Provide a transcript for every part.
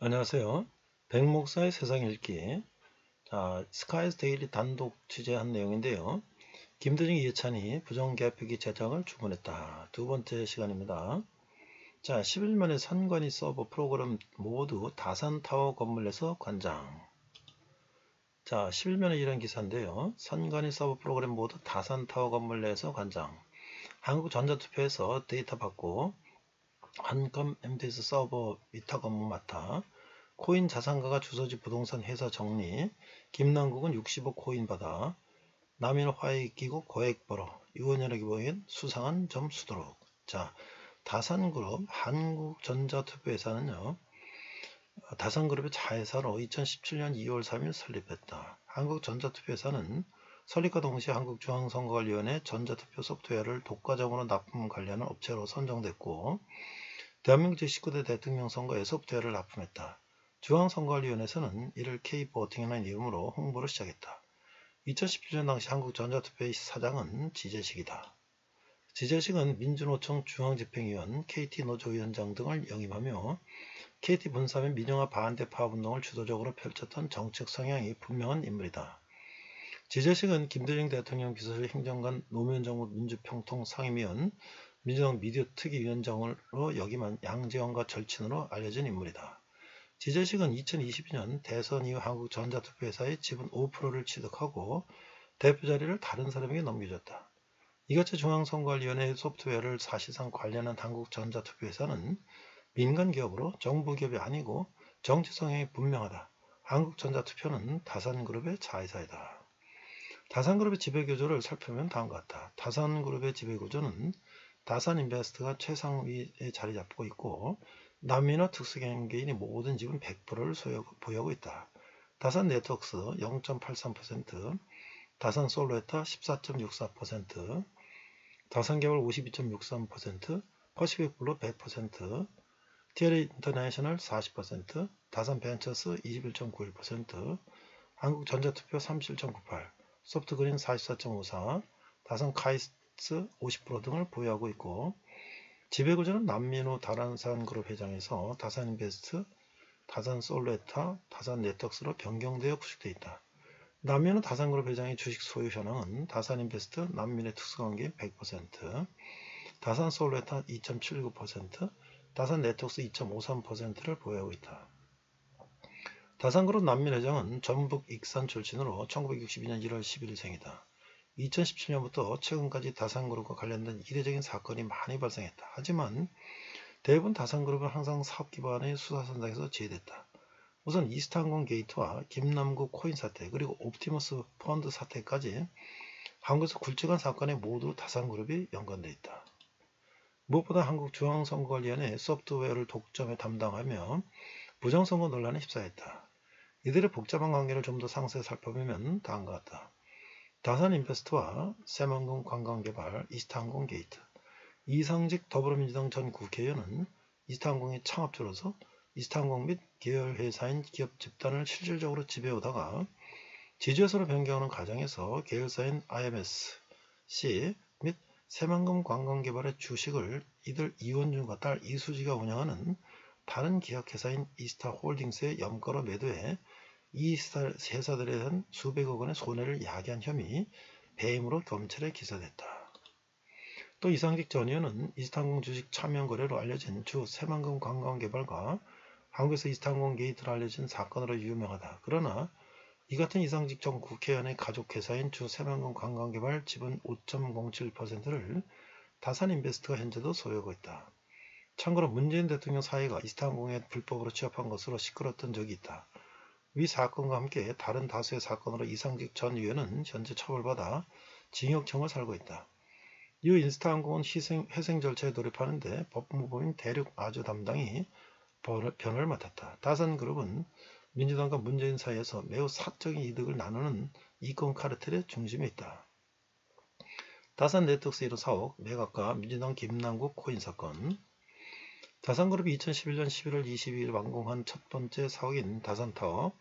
안녕하세요. 백목사의 세상 읽기. 자, 스카이스 데일리 단독 취재한 내용인데요. 김대중 이해찬이 부정계약표기 제작을 주문했다. 두 번째 시간입니다. 자, 11일 만에 선관위 서버 프로그램 모두 다산타워 건물 내서 관장. 자, 11일 만에 이런 기사인데요. 선관위 서버 프로그램 모두 다산타워 건물 내에서 관장. 한국전자투표에서 데이터 받고 한컴 MTS 서버 위탁 업무 맡아. 코인 자산가가 주소지 부동산 회사 정리. 김남국은 60억 코인 받아. 남인 화익 기고 거액 벌어. 유원열에게 보인 수상한 점 수도록. 자, 다산그룹 한국전자투표회사는요. 다산그룹의 자회사로 2017년 2월 3일 설립했다. 한국전자투표회사는 설립과 동시에 한국중앙선거관리위원회 전자투표 소프트웨어를 독과점으로 납품 관리하는 업체로 선정됐고 대한민국 제19대 대통령 선거에 소프트웨어를 납품했다. 중앙선거관리위원회에서는 이를 K보팅이라는 이름으로 홍보를 시작했다. 2017년 당시 한국전자투표의 사장은 지재식이다. 지재식은 민주노총 중앙집행위원, KT노조위원장 등을 역임하며 KT 분사 및 민영화 반대 파업운동을 주도적으로 펼쳤던 정책 성향이 분명한 인물이다. 지재식은 김대중 대통령 비서실 행정관 노무현정부 민주평통 상임위원, 민주당 미디어 특위위원장으로 역임한 양재원과 절친으로 알려진 인물이다. 지재식은 2022년 대선 이후 한국전자투표회사의 지분 5%를 취득하고 대표 자리를 다른 사람에게 넘겨줬다. 이같이 중앙선거관리위원회의 소프트웨어를 사실상 관리하는 한국전자투표회사는 민간기업으로 정부기업이 아니고 정치 성향이 분명하다. 한국전자투표는 다산그룹의 자회사이다. 다산그룹의 지배구조를 살펴보면 다음과 같다. 다산그룹의 지배구조는 다산인베스트가 최상위에 자리 잡고 있고 난민과 특수경영개인이 모든 지분 100%를 보유하고 있다. 다산네트워크스 0.83%, 다산솔로에타 14.64%, 다산개발 52.63%, 퍼시픽블루 100%, TLA 인터내셔널 40%, 다산벤처스 21.91%, 한국전자투표 37.98%, 소프트그린 44.54%, 다산카이스트 50% 등을 보유하고 있고 지배구조는 남민호 다산그룹 회장에서 다산인베스트, 다산솔레타, 다산네트워크스로 변경되어 구축되어 있다. 남민호 다산그룹 회장의 주식 소유 현황은 다산인베스트, 남민의 특수관계인 100%, 다산솔레타 2.79%, 다산네트워크스 2.53%를 보유하고 있다. 다산그룹 남민 회장은 전북 익산 출신으로 1962년 1월 11일생이다. 2017년부터 최근까지 다산그룹과 관련된 이례적인 사건이 많이 발생했다. 하지만 대부분 다산그룹은 항상 사업 기반의 수사선상에서 제외됐다. 우선 이스타항공 게이트와 김남국 코인 사태 그리고 옵티머스 펀드 사태까지 한국에서 굵직한 사건에 모두 다산그룹이 연관되어 있다. 무엇보다 한국중앙선거관리위원회 소프트웨어를 독점에 담당하며 부정선거 논란에 휩싸였다. 이들의 복잡한 관계를 좀 더 상세히 살펴보면 다음과 같다. 다산인베스트와 새만금 관광개발, 이스타항공 게이트. 이상직 더불어민주당 전 국회의원은 이스타항공의 창업주로서 이스타항공 및 계열회사인 기업 집단을 실질적으로 지배하다가 지주회사로 변경하는 과정에서 계열사인 IMSC 및 새만금 관광개발의 주식을 이들 이원준과 딸 이수지가 운영하는 다른 기업회사인 이스타홀딩스의 염가로 매도해 이 회사들에 대한 수백억 원의 손해를 야기한 혐의, 배임으로 경찰에 기소됐다. 또 이상직 전 의원은 이스타항공 주식 차명 거래로 알려진 주 새만금 관광개발과 한국에서 이스타항공 게이트로 알려진 사건으로 유명하다. 그러나 이 같은 이상직 전 국회의원의 가족회사인 주 새만금 관광개발 지분 5.07%를 다산인베스트가 현재도 소유하고 있다. 참고로 문재인 대통령 사회가 이스타항공에 불법으로 취업한 것으로 시끄러웠던 적이 있다. 위 사건과 함께 다른 다수의 사건으로 이상직 전 의원은 현재 처벌받아 징역형을 살고 있다. 이후 이스타항공은 회생 절차에 돌입하는데 법무부인 대륙아주 담당이 변호를 맡았다. 다산그룹은 민주당과 문재인 사이에서 매우 사적인 이득을 나누는 이권 카르텔의 중심에 있다. 다산네트워크스 1호 사옥 매각과 민주당 김남국 코인 사건. 다산그룹이 2011년 11월 22일 완공한 첫 번째 사옥인 다산타워,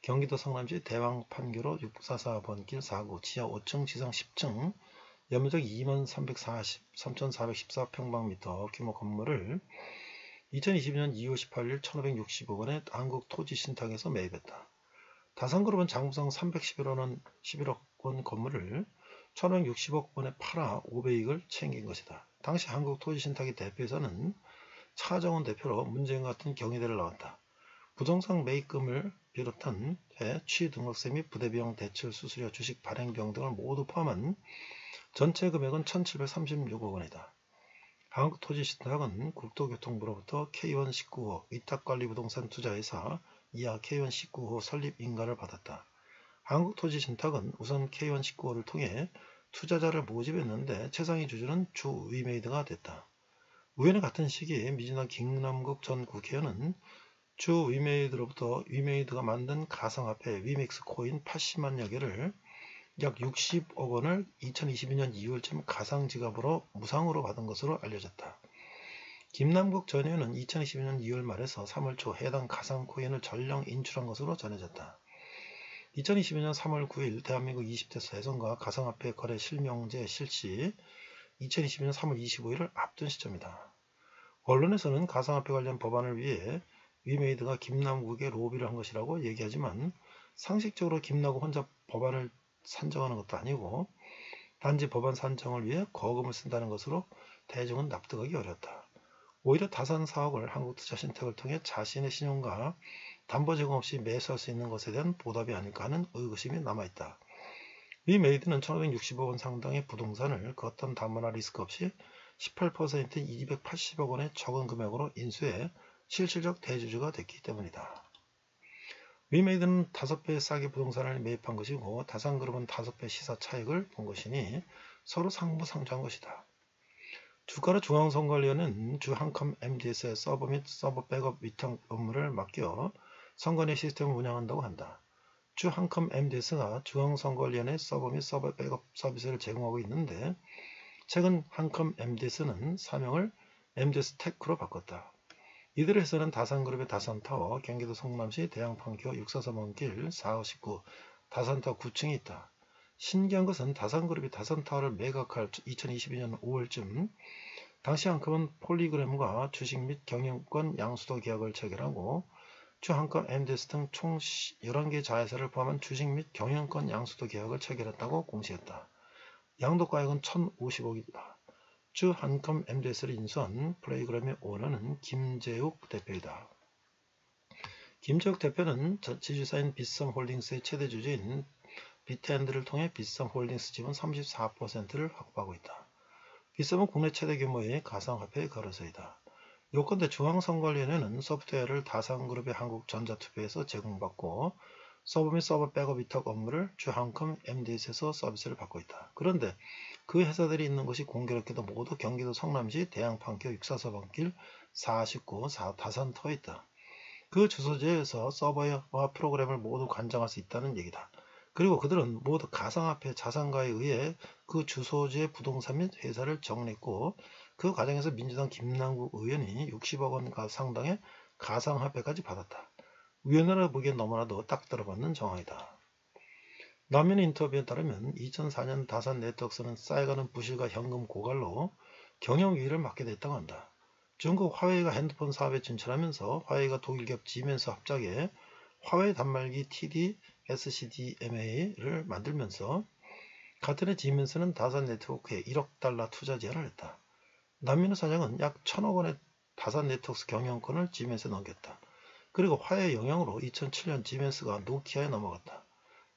경기도 성남시 대왕판교로 644번길 4구 지하 5층 지상 10층 연면적 23,414평방미터 규모 건물을 2022년 2월 18일 1560억 원에 한국토지신탁에서 매입했다. 다산그룹은 장부상 311억 원 건물을 1560억 원에 팔아 500억을 챙긴 것이다. 당시 한국토지신탁의 대표에서는 차정원 대표로 문재인 같은 경위대를 나왔다. 부동산 매입금을 비롯한 취등록세 및 부대비용 대출 수수료 주식 발행비용 등을 모두 포함한 전체 금액은 1736억 원이다. 한국토지신탁은 국토교통부로부터 K1 19호 위탁관리부동산 투자회사 이하 K1 19호 설립 인가를 받았다. 한국토지신탁은 우선 K1 19호를 통해 투자자를 모집했는데 최상위 주주는 주 위메이드가 됐다. 우연히 같은 시기에 민주당 김남국 전 국회의원은 주 위메이드로부터 위메이드가 만든 가상화폐 위맥스 코인 80만여 개를 약 60억 원을 2022년 2월쯤 가상지갑으로 무상으로 받은 것으로 알려졌다. 김남국 전 의원은 2022년 2월 말에서 3월 초 해당 가상코인을 전량 인출한 것으로 전해졌다. 2022년 3월 9일 대한민국 20대 대선과 가상화폐 거래 실명제 실시 2022년 3월 25일을 앞둔 시점이다. 언론에서는 가상화폐 관련 법안을 위해 위메이드가 김남국에 로비를 한 것이라고 얘기하지만 상식적으로 김남국 혼자 법안을 산정하는 것도 아니고 단지 법안 산정을 위해 거금을 쓴다는 것으로 대중은 납득하기 어렵다. 오히려 다산 사업을 한국투자신탁을 통해 자신의 신용과 담보 제공 없이 매수할 수 있는 것에 대한 보답이 아닐까 하는 의구심이 남아있다. 위메이드는 1560억 원 상당의 부동산을 그 어떤 담보나 리스크 없이 18%인 280억 원의 적은 금액으로 인수해 실질적 대주주가 됐기 때문이다. 위메이드는 5배 싸게 부동산을 매입한 것이고 다산그룹은 5배 시사 차익을 본 것이니 서로 상부상조한 것이다. 주가로 중앙선거관리원은 주 한컴 MDS의 서버 및 서버 백업 위탁 업무를 맡겨 선관위 시스템을 운영한다고 한다. 주 한컴 MDS가 중앙선거관리원의 서버 및 서버 백업 서비스를 제공하고 있는데 최근 한컴 MDS는 사명을 MDS 테크로 바꿨다. 이들의 회사는 다산그룹의 다산타워, 경기도 성남시 대양판교 643번길 4519 다산타워 9층이 있다. 신기한 것은 다산그룹이 다산타워를 매각할 2022년 5월쯤 당시 한컴은 폴리그램과 주식 및 경영권 양수도 계약을 체결하고 주 한컴 MDS 등 총 11개 자회사를 포함한 주식 및 경영권 양수도 계약을 체결했다고 공시했다. 양도가액은 1,050억이다. 주 한컴 MDS를 인수한 플레이그램의 오너는 김재욱 대표이다. 김재욱 대표는 지주사인 빗썸홀딩스의 최대 주주인 비트핸드를 통해 빗썸홀딩스 지분 34%를 확보하고 있다. 빗썸은 국내 최대 규모의 가상화폐 거래소이다. 요컨대 중앙선거관리원회는 소프트웨어를 다산그룹의 한국전자투표에서 제공받고 서버 및 서버 백업 위탁 업무를 주 한컴 MDS에서 서비스를 받고 있다. 그런데 그 회사들이 있는 곳이 공교롭게도 모두 경기도 성남시 대양판교 644번길 419 다산터에 있다. 그 주소지에서 서버와 프로그램을 모두 관장할 수 있다는 얘기다. 그리고 그들은 모두 가상화폐 자산가에 의해 그 주소지의 부동산 및 회사를 정리했고 그 과정에서 민주당 김남국 의원이 60억 원 상당의 가상화폐까지 받았다. 위원회를 보기엔 너무나도 딱 들어맞는 정황이다. 남면 인터뷰에 따르면 2004년 다산 네트워크스는 쌓여가는 부실과 현금 고갈로 경영 위기를 맞게 됐다고 한다. 중국 화웨이가 핸드폰 사업에 진출하면서 화웨이가 독일기업 지멘스 합작에 화웨이 단말기 TD SCDMA를 만들면서 같은 해 지멘스는 다산 네트워크에 1억 달러 투자 제안을 했다. 남민우 사장은 약 1,000억 원의 다산 네트워크스 경영권을 지멘스에 넘겼다. 그리고 화웨이 영향으로 2007년 지멘스가 노키아에 넘어갔다.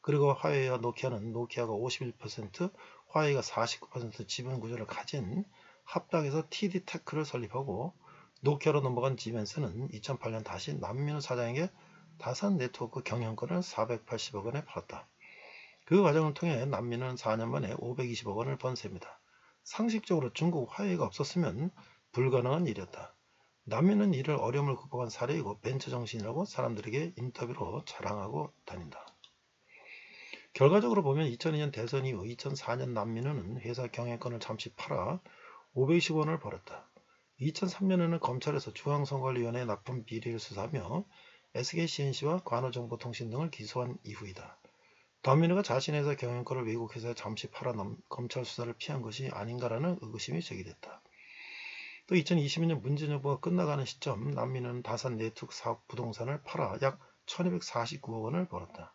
그리고 화웨이와 노키아는 노키아가 51%, 화웨이가 49% 지분 구조를 가진 합작에서 TD테크를 설립하고 노키아로 넘어간 지멘스는 2008년 다시 남민우 사장에게 다산 네트워크 경영권을 480억 원에 팔았다. 그 과정을 통해 남민우는 4년 만에 520억 원을 번 셈이다. 상식적으로 중국 화웨이가 없었으면 불가능한 일이었다. 남민은 이를 어려움을 극복한 사례이고 벤처 정신이라고 사람들에게 인터뷰로 자랑하고 다닌다. 결과적으로 보면 2002년 대선 이후 2004년 남민우는 회사 경영권을 잠시 팔아 520원을 벌었다. 2003년에는 검찰에서 중앙선거관리위원회 납품 비리를 수사하며 SKCNC와 관우정보통신 등을 기소한 이후이다. 남민우가 자신의 회사 경영권을 외국 회사에 잠시 팔아 검찰 수사를 피한 것이 아닌가라는 의구심이 제기됐다. 또 2022년 문재인 정부가 끝나가는 시점 남민은 다산 네트워크 사업 부동산을 팔아 약 1249억 원을 벌었다.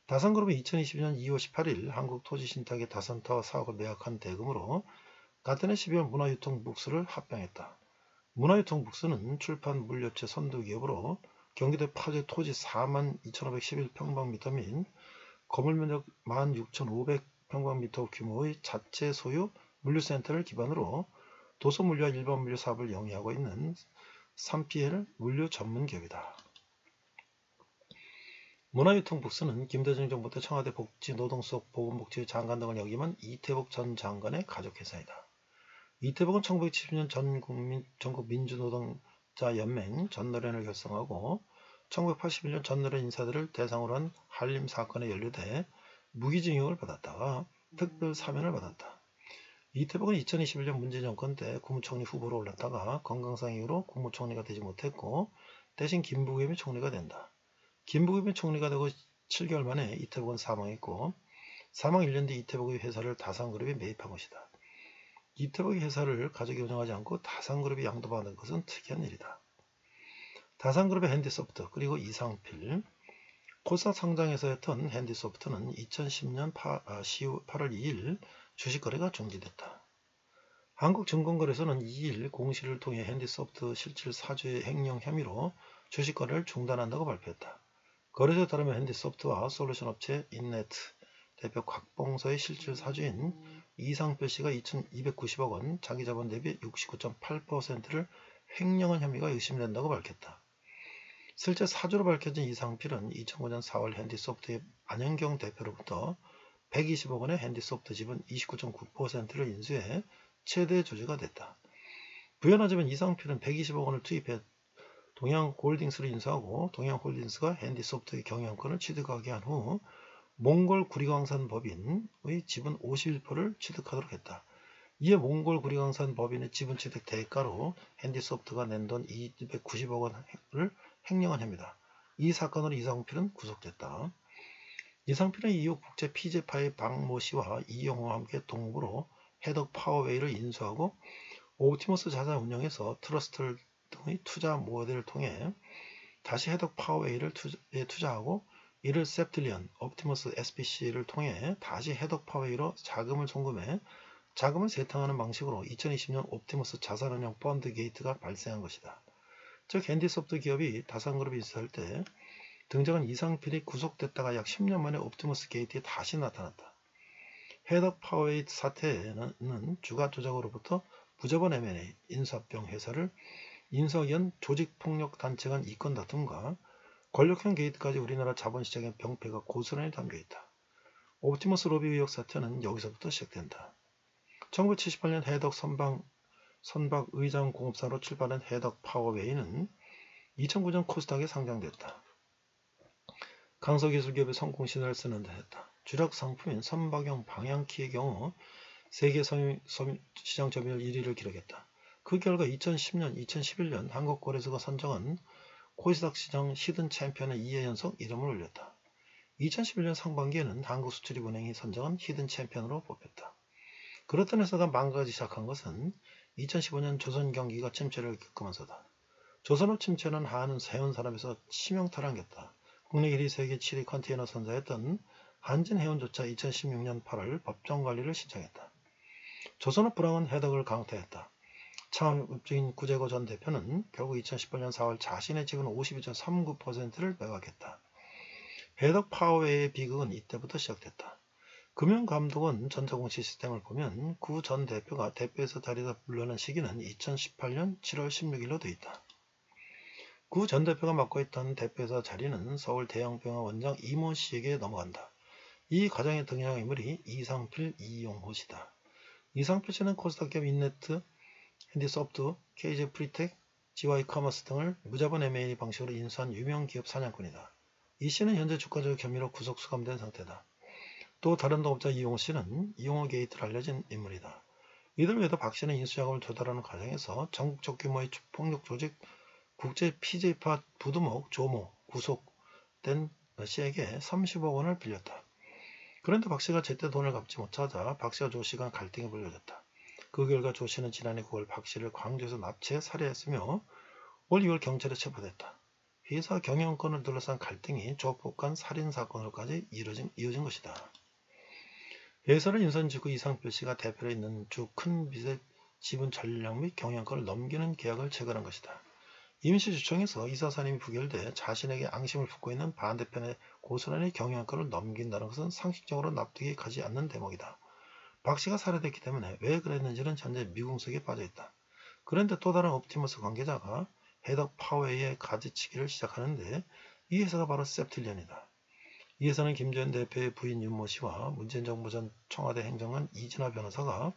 다산그룹이 2022년 2월 18일 한국토지신탁의 다산타워 사업을 매각한 대금으로 같은 해 12월 문화유통북스를 합병했다. 문화유통북스는 출판 물류체 선두기업으로 경기도 파주 토지 42,511평방미터 및 건물면적 16,500평방미터 규모의 자체 소유 물류센터를 기반으로 도소물류와 일반 물류 사업을 영위하고 있는 3PL 물류 전문기업이다. 문화유통북스는 김대중 정부 때 청와대 복지, 노동수석, 보건복지 장관 등을 역임한 이태복 전 장관의 가족회사이다. 이태복은 1970년 전국민주노동자연맹 전노련을 결성하고 1981년 전노련 인사들을 대상으로 한 한림 사건에 연루돼 무기징역을 받았다가 특별 사면을 받았다. 이태복은 2021년 문재인 정권 때 국무총리 후보로 올랐다가 건강상 이유로 국무총리가 되지 못했고 대신 김부겸이 총리가 된다. 김부겸이 총리가 되고 7개월 만에 이태복은 사망했고 사망 1년 뒤 이태복의 회사를 다산그룹이 매입한 것이다. 이태복의 회사를 가족이 운영하지 않고 다산그룹이 양도받는 것은 특이한 일이다. 다산그룹의 핸디소프트 그리고 이상필 코스닥 상장회사였던 핸디소프트는 2010년 8월 2일 주식거래가 중지됐다. 한국증권거래소는 2일 공시를 통해 핸디소프트 실질 사주의 횡령 혐의로 주식거래를 중단한다고 발표했다. 거래소에 따르면 핸디소프트와 솔루션 업체 인네트 대표 곽봉서의 실질 사주인 이상필 씨가 2,290억 원 자기 자본 대비 69.8%를 횡령한 혐의가 의심된다고 밝혔다. 실제 사주로 밝혀진 이상필은 2009년 4월 핸디소프트의 안현경 대표로부터 120억 원의 핸디소프트 지분 29.9%를 인수해 최대 주주가 됐다. 부연하자면 이상필은 120억 원을 투입해 동양홀딩스를 인수하고 동양홀딩스가 핸디소프트의 경영권을 취득하게 한 후 몽골 구리광산 법인의 지분 51%를 취득하도록 했다. 이에 몽골 구리광산 법인의 지분 취득 대가로 핸디소프트가 낸 돈 290억 원을 횡령한 혐의다. 이 사건으로 이상필은 구속됐다. 이상필은 이후 국제 PJ파의 박모 씨와 이영호와 함께 동업으로 해덕 파워웨이를 인수하고 옵티머스 자산 운영에서 트러스트 등의 투자 모델을 통해 다시 해덕 파워웨이를 투자하고 이를 셉틸리언, 옵티머스 SPC를 통해 다시 해덕 파워웨이로 자금을 송금해 자금을 세탕하는 방식으로 2020년 옵티머스 자산운용 펀드 게이트가 발생한 것이다. 즉 핸디소프트 기업이 다산그룹이 인수할 때 등장한 이상필이 구속됐다가 약 10년 만에 옵티머스 게이트에 다시 나타났다. 해덕 파워웨이 사태는 주가 조작으로부터 부자본 M&A, 인수합병 회사를 인수하기 위한 조직폭력단체 간 이권 다툼과 권력형 게이트까지 우리나라 자본시장의 병폐가 고스란히 담겨있다. 옵티머스 로비 의혹 사태는 여기서부터 시작된다. 1978년 해덕 선박 의장 공업사로 출발한 해덕 파워웨이는 2009년 코스닥에 상장됐다. 강서기술기업의 성공신화를 쓰는 데 했다. 주력 상품인 선박용 방향키의 경우 세계 시장 점유율 1위를 기록했다. 그 결과 2010년, 2011년 한국거래소가 선정한 코스닥 시장 히든 챔피언의 2회 연속 이름을 올렸다. 2011년 상반기에는 한국수출입은행이 선정한 히든 챔피언으로 뽑혔다. 그렇던 회사가 망가지기 시작한 것은 2015년 조선 경기가 침체를 겪으면서다. 조선업 침체는 한은 해운산업에서 치명타를 안겼다. 국내 1위 세계 7위 컨테이너 선사였던 한진해운조차 2016년 8월 법정관리를 신청했다. 조선업 불황은 해덕을 강타했다. 창업주인 구재고 전 대표는 결국 2018년 4월 자신의 지분 52.39%를 매각했다. 해덕 파워웨이의 비극은 이때부터 시작됐다. 금융감독원 전자공시 시스템을 보면 구 전 대표가 대표에서 자리에서 물러난 시기는 2018년 7월 16일로 되어 있다. 구 전 대표가 맡고 있던 대표이사 자리는 서울 대형병원 원장 이모 씨에게 넘어간다. 이 과정에 등장인물이 이상필, 이용호 씨다. 이상필 씨는 코스닥 기업 인네트, 핸디소프트, KJ 프리텍, GY커머스 등을 무자본 M&A 방식으로 인수한 유명 기업 사냥꾼이다. 이 씨는 현재 주가조작 혐의로 구속 수감된 상태다. 또 다른 동업자 이용호 씨는 이용호 게이트로 알려진 인물이다. 이들 외에도 박 씨는 인수자금을 조달하는 과정에서 전국적 규모의 폭력 조직 국제 PJ파 부두목 조모 구속된 씨에게 30억 원을 빌렸다. 그런데 박 씨가 제때 돈을 갚지 못하자 박 씨와 조 씨가 갈등이 불거졌다. 그 결과 조 씨는 지난해 9월 박 씨를 광주에서 납치해 살해했으며 올 2월 경찰에 체포됐다. 회사 경영권을 둘러싼 갈등이 조폭간 살인사건으로까지 이어진 것이다. 회사를 인수한 직후 이상필 씨가 대표로 있는 주 큰 빚의 지분 전량 및 경영권을 넘기는 계약을 체결한 것이다. 임시주총에서 이사사님이 부결돼 자신에게 앙심을 품고 있는 반대편의 고스란히 경영권을 넘긴다는 것은 상식적으로 납득이 가지 않는 대목이다. 박 씨가 살해됐기 때문에 왜 그랬는지는 현재 미궁석에 빠져있다. 그런데 또 다른 옵티머스 관계자가 헤더 파웨이의 가지치기를 시작하는데 이 회사가 바로 septilion이다. 이 회사는 김재현 대표의 부인 윤모 씨와 문재인 정부 전 청와대 행정관 이진아 변호사가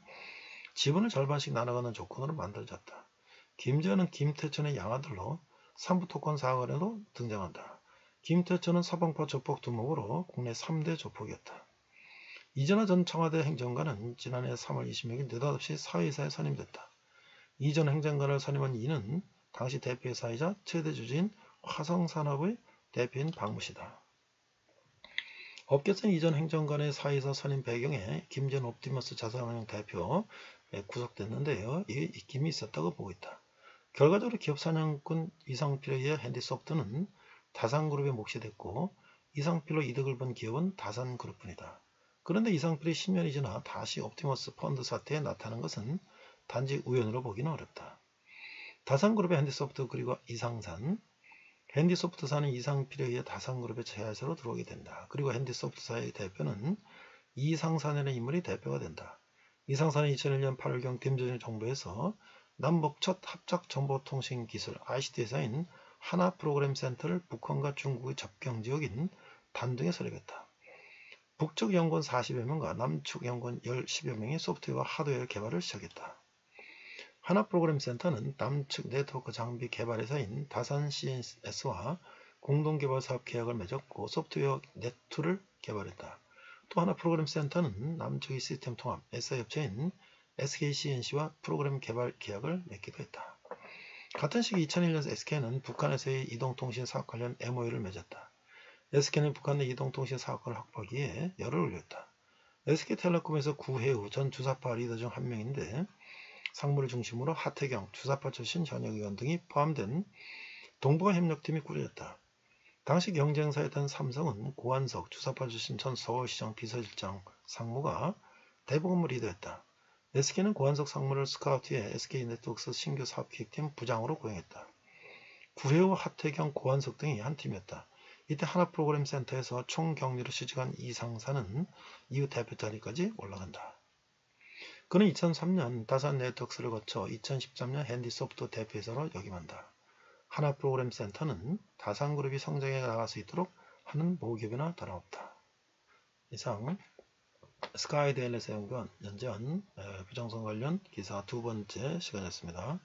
지분을 절반씩 나눠가는 조건으로 만들어졌다. 김재현은 김태천의 양아들로 삼부토건 사건에도 등장한다. 김태천은 서방파 조폭 두목으로 국내 3대 조폭이었다. 이진아 전 청와대 행정관은 지난해 3월 26일 느닷없이 사회이사에 선임됐다. 이 전 행정관을 선임한 이는 당시 대표이사이자 최대 주주인 화성산업의 대표인 박무씨다. 업계선 이전 행정관의 사이사 선임 배경에 김재현 옵티머스 자산운용 대표 구속됐는데요. 이게 입김이 있었다고 보고 있다. 결과적으로 기업 사냥꾼 이상필에 의해 핸디소프트는 다산그룹에 몫이 됐고 이상필로 이득을 본 기업은 다산그룹뿐이다. 그런데 이상필이 10년이 지나 다시 옵티머스 펀드 사태에 나타난 것은 단지 우연으로 보기는 어렵다. 다산그룹의 핸디소프트 그리고 이상산, 핸디소프트사는 이상필에 의해 다산그룹의 제야세로 들어오게 된다. 그리고 핸디소프트사의 대표는 이상산이라는 인물이 대표가 된다. 이상산은 2001년 8월경 김대중 정부에서 남북 첫 합작정보통신기술 ICT 회사인 하나프로그램센터를 북한과 중국의 접경지역인 단둥에 설립했다. 북측 연구원 40여 명과 남측 연구원 10여 명이 소프트웨어와 하드웨어 개발을 시작했다. 하나프로그램센터는 남측 네트워크 장비 개발회사인 다산 CNS와 공동개발 사업 계약을 맺었고 소프트웨어 넷2를 개발했다. 또 하나프로그램센터는 남측의 시스템 통합 SI업체인 SKCNC와 프로그램 개발 계약을 맺기도 했다. 같은 시기 2001년 SK는 북한에서의 이동통신 사업 관련 MOU를 맺었다. SK는 북한 내 이동통신 사업권을 확보하기 위해 열을 올렸다. SK텔레콤에서 구혜우 전 주사파 리더 중 한 명인데 상무를 중심으로 하태경, 주사파 출신 현역 의원 등이 포함된 동북아 협력팀이 꾸려졌다. 당시 경쟁사였던 삼성은 고한석, 주사파 출신 전 서울시장 비서실장 상무가 대북 업무 리더였다. SK는 고한석 상무를 스카우트해 SK네트워크스 신규 사업기획팀 부장으로 고용했다. 구혜우, 하태경, 고한석 등이 한 팀이었다. 이때 하나프로그램센터에서 총경리로 취직한 이상사는 이후 대표 자리까지 올라간다. 그는 2003년 다산네트워크스를 거쳐 2013년 핸디소프트 대표이사로 역임한다. 하나프로그램센터는 다산그룹이 성장해 나갈 수 있도록 하는 모기업이나 다름없다. 이상 스카이데일리에서 연구한 연재한 부정선 관련 기사 두 번째 시간이었습니다.